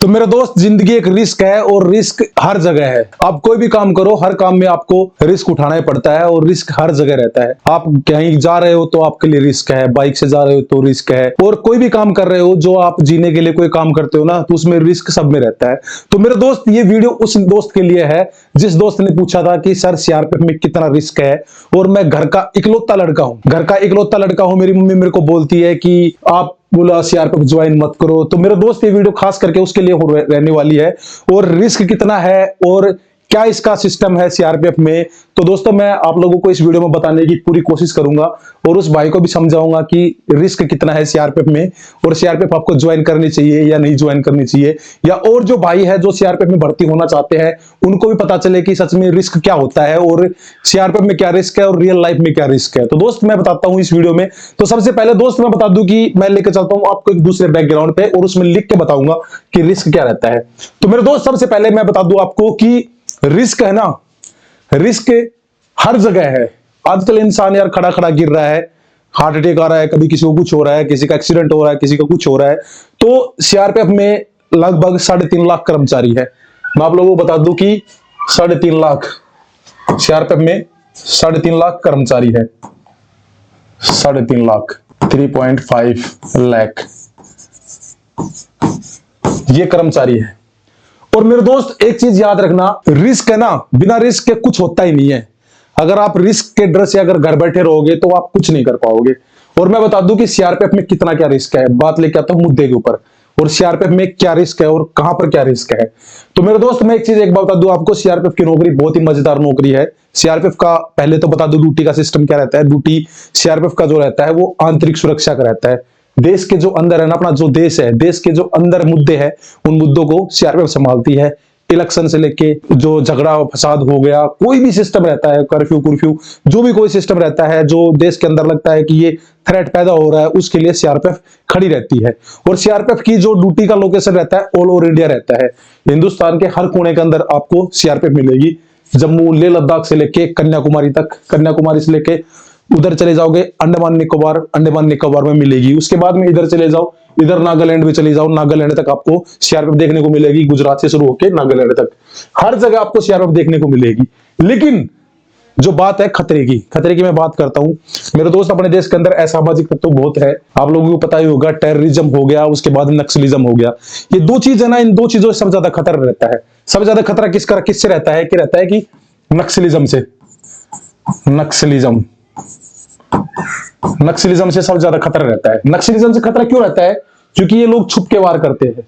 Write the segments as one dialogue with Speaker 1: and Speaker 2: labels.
Speaker 1: तो मेरे दोस्त, जिंदगी एक रिस्क है और रिस्क हर जगह है। आप कोई भी काम करो, हर काम में आपको रिस्क उठाना ही पड़ता है और रिस्क हर जगह रहता है। आप कहीं जा रहे हो तो आपके लिए रिस्क है, बाइक से जा रहे हो तो रिस्क है, और कोई भी काम कर रहे हो जो आप जीने के लिए कोई काम करते हो ना, तो उसमें रिस्क सब में रहता है। तो मेरे दोस्त, ये वीडियो उस दोस्त के लिए है जिस दोस्त ने पूछा था कि सर सीआरपीएफ में कितना रिस्क है, और मैं घर का इकलौता लड़का हूं। मेरी मम्मी मेरे को बोलती है कि आप बोला सीआरपीएफ ज्वाइन मत करो। तो मेरे दोस्त, ये वीडियो खास करके उसके लिए रहने वाली है। और रिस्क कितना है और क्या इसका सिस्टम है सीआरपीएफ में, तो दोस्तों मैं आप लोगों को इस वीडियो में बताने की पूरी कोशिश करूंगा और उस भाई को भी समझाऊंगा कि रिस्क कितना है सीआरपीएफ में, और सीआरपीएफ आपको ज्वाइन करनी चाहिए या नहीं ज्वाइन करनी चाहिए, या और जो भाई है जो सीआरपीएफ में भर्ती होना चाहते हैं उनको भी पता चले कि सच में रिस्क क्या होता है और सीआरपीएफ में क्या रिस्क है और रियल लाइफ में क्या रिस्क है। तो दोस्त मैं बताता हूं इस वीडियो में। तो सबसे पहले दोस्त मैं बता दूं कि मैं लेकर चलता हूं आपको एक दूसरे बैकग्राउंड पे, और उसमें लिख के बताऊंगा कि रिस्क क्या रहता है। तो मेरे दोस्त, सबसे पहले मैं बता दूं आपको कि रिस्क है ना, रिस्क हर जगह है। आजकल इंसान यार खड़ा खड़ा गिर रहा है, हार्ट अटैक आ रहा है, कभी किसी को कुछ हो रहा है, किसी का एक्सीडेंट हो रहा है, किसी का कुछ हो रहा है। तो सीआरपीएफ में लगभग 3.5 लाख कर्मचारी है। मैं आप लोगों को बता दूं कि 3.5 लाख, सीआरपीएफ में 3.5 लाख कर्मचारी है। 3.5 लाख, 3.5 लाख ये कर्मचारी है। और मेरे दोस्त, एक चीज याद रखना, रिस्क है ना, बिना रिस्क के कुछ होता ही नहीं है। अगर आप रिस्क के डर से अगर घर बैठे रहोगे तो आप कुछ नहीं कर पाओगे। और मैं बता दूं कि सीआरपीएफ में कितना क्या रिस्क है। बात लेके आता हूं मुद्दे के ऊपर, और सीआरपीएफ में क्या रिस्क है और कहां पर क्या रिस्क है। तो मेरे दोस्त, मैं एक बात बता दूं आपको, सीआरपीएफ की नौकरी बहुत ही मजेदार नौकरी है। सीआरपीएफ का पहले तो बता दूं ड्यूटी का सिस्टम क्या रहता है। ड्यूटी सीआरपीएफ का जो रहता है वो आंतरिक सुरक्षा का रहता है। देश के जो अंदर है ना, अपना जो देश है, देश के जो अंदर मुद्दे हैं उन मुद्दों को सीआरपीएफ संभालती है। इलेक्शन से लेके जो झगड़ा फसाद हो गया, कोई भी सिस्टम रहता है, कर्फ्यू जो भी कोई सिस्टम रहता है जो देश के अंदर लगता है कि ये थ्रेट पैदा हो रहा है, उसके लिए सीआरपीएफ खड़ी रहती है। और सीआरपीएफ की जो ड्यूटी का लोकेशन रहता है ऑल ओवर इंडिया रहता है। हिंदुस्तान के हर कोने के अंदर आपको सीआरपीएफ मिलेगी। जम्मू लेह लद्दाख से लेके कन्याकुमारी तक, कन्याकुमारी से लेके उधर चले जाओगे अंडमान निकोबार में मिलेगी। उसके बाद में इधर चले जाओ, इधर नागालैंड में चले जाओ, नागालैंड तक आपको सीआरपीएफ देखने को मिलेगी। गुजरात से शुरू होकर नागालैंड तक हर जगह आपको सीआरपीएफ देखने को मिलेगी। लेकिन जो बात है खतरे की मैं बात करता हूं मेरे दोस्त, अपने देश के अंदर असामाजिक तत्व तो बहुत है। आप लोगों को पता ही होगा, टेररिज्म हो गया, उसके बाद नक्सलिज्म हो गया। ये दो चीज है ना, इन दो चीजों से सबसे ज्यादा खतरा रहता है। सबसे ज्यादा खतरा किससे रहता है कि नक्सलिज्म से। नक्सलिज्म से सबसे ज्यादा खतरा रहता है। नक्सलिज्म से खतरा क्यों रहता है? क्योंकि ये लोग छुप के वार करते हैं।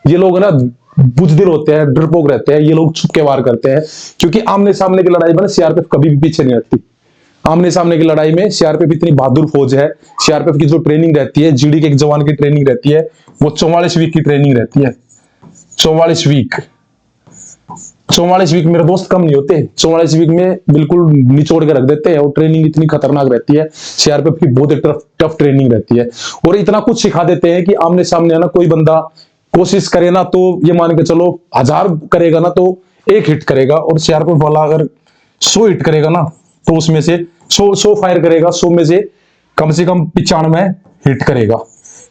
Speaker 1: ये लोग ना बुजदिल होते हैं, डरपोक रहते हैं। ये लोग छुप के वार करते हैं, क्योंकि आमने सामने की लड़ाई में सीआरपीएफ कभी भी पीछे नहीं हटती। आमने सामने की लड़ाई में सीआरपीएफ इतनी बहादुर फौज है। सीआरपीएफ की जो ट्रेनिंग रहती है, जीडी के एक जवान की ट्रेनिंग रहती है, वो 44 वीक की ट्रेनिंग रहती है। 44 वीक मेरे दोस्त कम नहीं होते। 44 वीक में बिल्कुल निचोड़ के रख देते हैं। और ट्रेनिंग इतनी खतरनाक रहती है, सीआरपीएफ की बहुत टफ ट्रेनिंग रहती है। और इतना कुछ सिखा देते हैं कि आमने सामने ना कोई बंदा कोशिश करे ना, तो ये मान के चलो 1000 करेगा ना तो 1 हिट करेगा, और सीआरपीएफ वाला अगर 100 हिट करेगा ना तो उसमें से 100 फायर करेगा, 100 में से कम 95 हिट करेगा।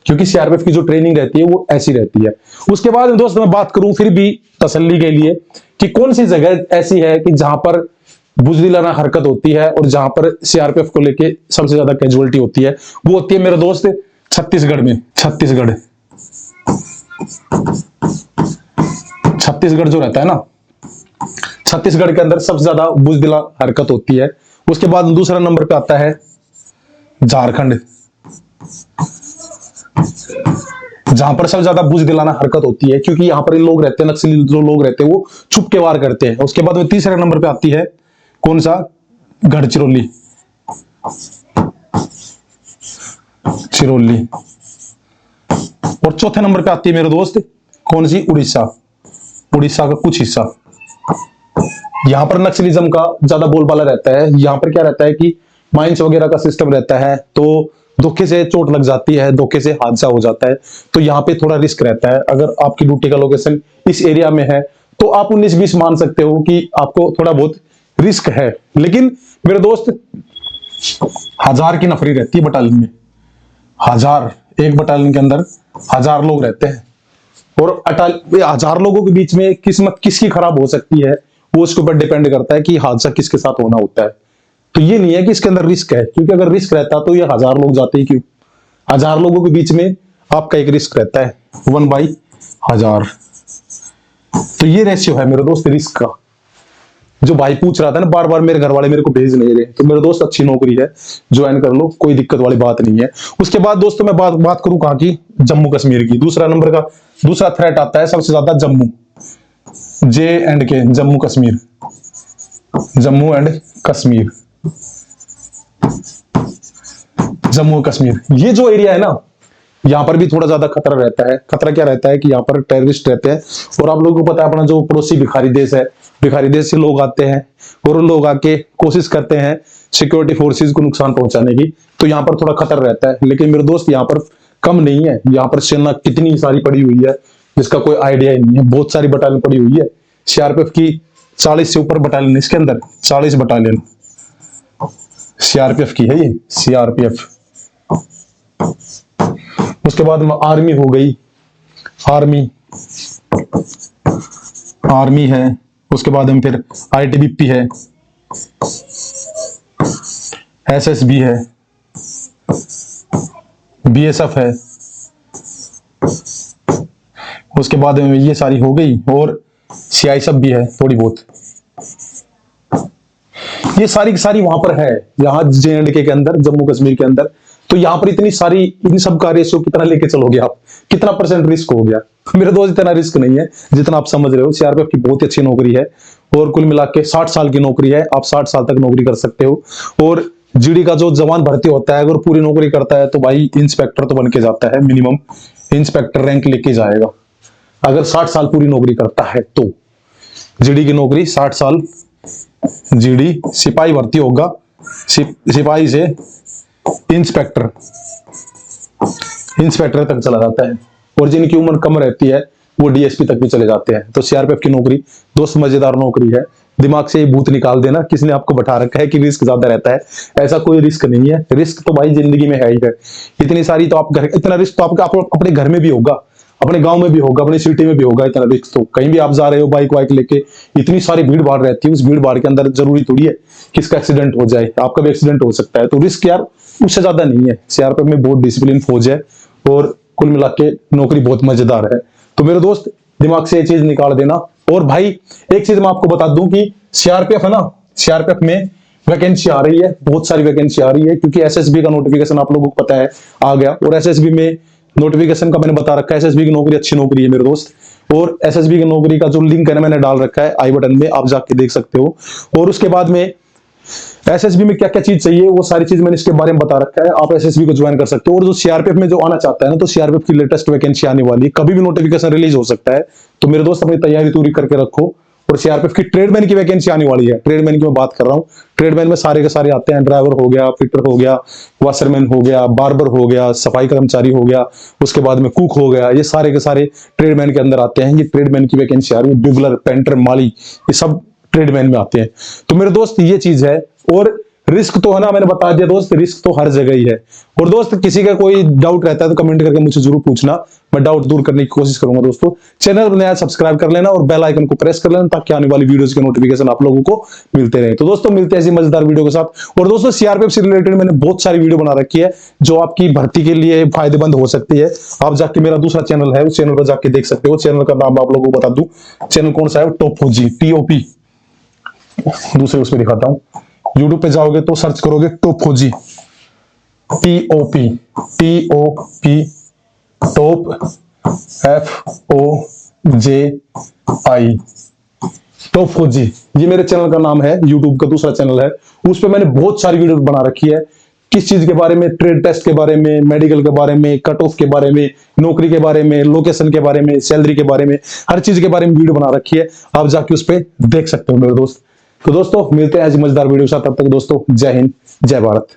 Speaker 1: क्योंकि सीआरपीएफ की जो ट्रेनिंग रहती है वो ऐसी रहती है। उसके बाद दोस्त मैं बात करूं फिर भी तसल्ली के लिए कि कौन सी जगह ऐसी है कि जहां पर बुजदिलाना हरकत होती है और जहां पर सीआरपीएफ को लेके सबसे ज्यादा कैजुअलिटी होती है, वो होती है मेरे दोस्त छत्तीसगढ़ में। छत्तीसगढ़ जो रहता है ना, छत्तीसगढ़ के अंदर सबसे ज्यादा बुजदिला हरकत होती है। उसके बाद दूसरा नंबर पे आता है झारखंड, जहां पर सबसे ज्यादा बुजदिलाना हरकत होती है, क्योंकि यहां पर लोग रहते हैं, नक्सली जो लोग रहते हैं वो छुप के वार करते हैं। उसके बाद में तीसरे नंबर पे आती है कौन सा? गढ़चिरौली। और चौथे नंबर पे आती है मेरे दोस्त कौन सी? उड़ीसा का कुछ हिस्सा। यहां पर नक्सलिज्म का ज्यादा बोलबाला रहता है। यहां पर क्या रहता है कि माइंस वगैरह का सिस्टम रहता है, तो धोखे से चोट लग जाती है, धोखे से हादसा हो जाता है। तो यहाँ पे थोड़ा रिस्क रहता है। अगर आपकी ड्यूटी का लोकेशन इस एरिया में है तो आप 19-20 मान सकते हो कि आपको थोड़ा बहुत रिस्क है। लेकिन मेरे दोस्त 1000 की नफरी रहती है बटालियन में। 1000, एक बटालियन के अंदर 1000 लोग रहते हैं। और 1000 लोगों के बीच में किस्मत किसकी खराब हो सकती है वो उसके ऊपर डिपेंड करता है कि हादसा किसके साथ होना होता है। तो ये नहीं है कि इसके अंदर रिस्क है, क्योंकि अगर रिस्क रहता तो ये 1000 लोग जाते ही क्यों। 1000 लोगों के बीच में आपका एक रिस्क रहता है 1/1000। तो ये रेशियो है मेरे दोस्त रिस्क का। जो भाई पूछ रहा था ना बार बार, मेरे घर वाले मेरे को भेज नहीं रहे, तो मेरे दोस्त अच्छी नौकरी है, ज्वाइन कर लो, कोई दिक्कत वाली बात नहीं है। उसके बाद दोस्तों मैं बात करूं कहां की, जम्मू कश्मीर की। दूसरा नंबर का दूसरा थ्रेट आता है सबसे ज्यादा जम्मू, J&K, जम्मू कश्मीर, जम्मू एंड कश्मीर, जम्मू कश्मीर। ये जो एरिया है ना, यहाँ पर भी थोड़ा ज्यादा खतरा रहता है। खतरा क्या रहता है कि यहाँ पर टेररिस्ट रहते हैं, और आप लोगों को पता है अपना जो पड़ोसी भिखारी देश है, भिखारी देश से लोग आते हैं और लोग आके कोशिश करते हैं सिक्योरिटी फोर्सेस को नुकसान पहुंचाने की। तो यहाँ पर थोड़ा खतरा रहता है। लेकिन मेरे दोस्त यहाँ पर कम नहीं है, यहाँ पर सेना कितनी सारी पड़ी हुई है जिसका कोई आइडिया ही नहीं है। बहुत सारी बटालियन पड़ी हुई है, सीआरपीएफ की 40 से ऊपर बटालियन, इसके अंदर 40 बटालियन सीआरपीएफ की है, ये सीआरपीएफ। उसके बाद में आर्मी हो गई, आर्मी है। उसके बाद में फिर आईटीबीपी है, एसएसबी है, बीएसएफ है। उसके बाद में ये सारी हो गई, और सीआईएसएफ भी है थोड़ी बहुत। ये सारी की सारी वहां पर है, यहाँ J&K के अंदर, जम्मू कश्मीर के अंदर। तो यहाँ पर इतनी सारी, इन सब का रेशियो कितना लेके चलोगे आप, कितना % रिस्क हो गया। मेरे दोस्त इतना रिस्क नहीं है जितना आप समझ रहे हो। सीआरपीएफ की बहुत अच्छी नौकरी है, और कुल मिला के 60 साल की नौकरी है। आप 60 साल तक नौकरी कर सकते हो। और जीडी का जो जवान भर्ती होता है, अगर पूरी नौकरी करता है तो भाई इंस्पेक्टर तो बन के जाता है, मिनिमम इंस्पेक्टर रैंक लेके जाएगा अगर 60 साल पूरी नौकरी करता है। तो जीडी की नौकरी 60 साल, जीडी सिपाही भर्ती होगा, सिपाही से इंस्पेक्टर तक चला जाता है। और जिनकी उम्र कम रहती है वो डीएसपी तक भी चले जाते हैं। तो सीआरपीएफ की नौकरी दोस्त मजेदार नौकरी है। दिमाग से ये भूत निकाल देना, किसने आपको बैठा रखा है कि रिस्क ज्यादा रहता है। ऐसा कोई रिस्क नहीं है। रिस्क तो भाई जिंदगी में है ही है। इतनी सारी तो आप इतना रिस्क तो आपका अपने घर में भी होगा, अपने गांव में भी होगा, अपनी सिटी में भी होगा। इतना रिस्क तो कहीं भी आप जा रहे हो बाइक वाइक लेके, इतनी सारी भीड़ भाड़ रहती है। उस भीड़ भाड़ के अंदर जरूरी थोड़ी है किसका एक्सीडेंट हो जाए, आपका भी एक्सीडेंट हो सकता है। तो रिस्क यार उससे ज्यादा नहीं है। सीआरपीएफ में बहुत डिसिप्लिन फौज है, और कुल मिला के नौकरी बहुत मजेदार है। तो मेरे दोस्त दिमाग से ये चीज निकाल देना। और भाई एक चीज मैं आपको बता दूं कि सीआरपीएफ है ना, सीआरपीएफ में वैकेंसी आ रही है, बहुत सारी वैकेंसी आ रही है, क्योंकि एसएसबी का नोटिफिकेशन आप लोगों को पता है आ गया। और एसएसबी में नोटिफिकेशन का मैंने बता रखा है, एसएसबी की नौकरी अच्छी नौकरी है मेरे दोस्त। और एसएसबी की नौकरी का जो लिंक है ना मैंने डाल रखा है आई बटन में, आप जाके देख सकते हो। और उसके बाद में एसएसबी में क्या क्या चीज चाहिए वो सारी चीज मैंने इसके बारे में बता रखा है, आप एसएसबी को ज्वाइन कर सकते हो। और जो सीआरपीएफ में जो आना चाहता है ना, तो सीआरपीएफ की लेटेस्ट वैकेंसी आने वाली है, कभी भी नोटिफिकेशन रिलीज हो सकता है। तो मेरे दोस्त अपनी तैयारी पूरी करके रखो। और सीआरपीएफ की ट्रेडमैन की वैकेंसी आने वाली है। ट्रेडमैन की मैं बात कर रहा हूँ, ट्रेडमैन में सारे के सारे आते हैं। ड्राइवर हो गया, फिटर हो गया, वाशरमैन हो गया, बार्बर हो गया, सफाई कर्मचारी हो गया, उसके बाद में कुक हो गया, ये सारे के सारे ट्रेडमैन के अंदर आते हैं। ये ट्रेडमैन की वैकेंसी आ रही है। बिगलर, पेंटर, माली, ये सब ट्रेडमैन में आते हैं। तो मेरे दोस्त ये चीज है। और रिस्क तो है ना, मैंने बता दिया दोस्त, रिस्क तो हर जगह ही है। और दोस्त किसी का कोई डाउट रहता है तो कमेंट करके मुझे जरूर पूछना, मैं डाउट दूर करने की कोशिश करूंगा। दोस्तों चैनल नया सब्सक्राइब कर लेना और बेल आइकन को प्रेस कर लेना, ताकि आने वाली वीडियोस के नोटिफिकेशन आप लोगों को मिलते रहे। तो दोस्तों मिलते हैं ऐसी मजेदार वीडियो के साथ। और दोस्तों सीआरपीएफ से रिलेटेड मैंने बहुत सारी वीडियो बना रखी है जो आपकी भर्ती के लिए फायदेमंद हो सकती है। आप जाके मेरा दूसरा चैनल है, उस चैनल पर जाके देख सकते हो। चैनल का नाम आप लोगों को बता दूं, चैनल कौन सा है, टॉप फौजी, TOP। दूसरे उसमें दिखाता हूं, यूट्यूब पे जाओगे तो सर्च करोगे टॉप फौजी, TOP, टॉप FOJI, टॉप फौजी। ये मेरे चैनल का नाम है, यूट्यूब का दूसरा चैनल है। उस पे मैंने बहुत सारी वीडियो बना रखी है, किस चीज के बारे में, ट्रेड टेस्ट के बारे में, मेडिकल के बारे में, कट ऑफ के बारे में, नौकरी के बारे में, लोकेशन के बारे में, सैलरी के बारे में, हर चीज के बारे में वीडियो बना रखी है। आप जाके उस पे देख सकते हो मेरे दोस्त। तो दोस्तों मिलते हैं आज मजेदार वीडियो के साथ, तब तक दोस्तों जय हिंद, जय भारत।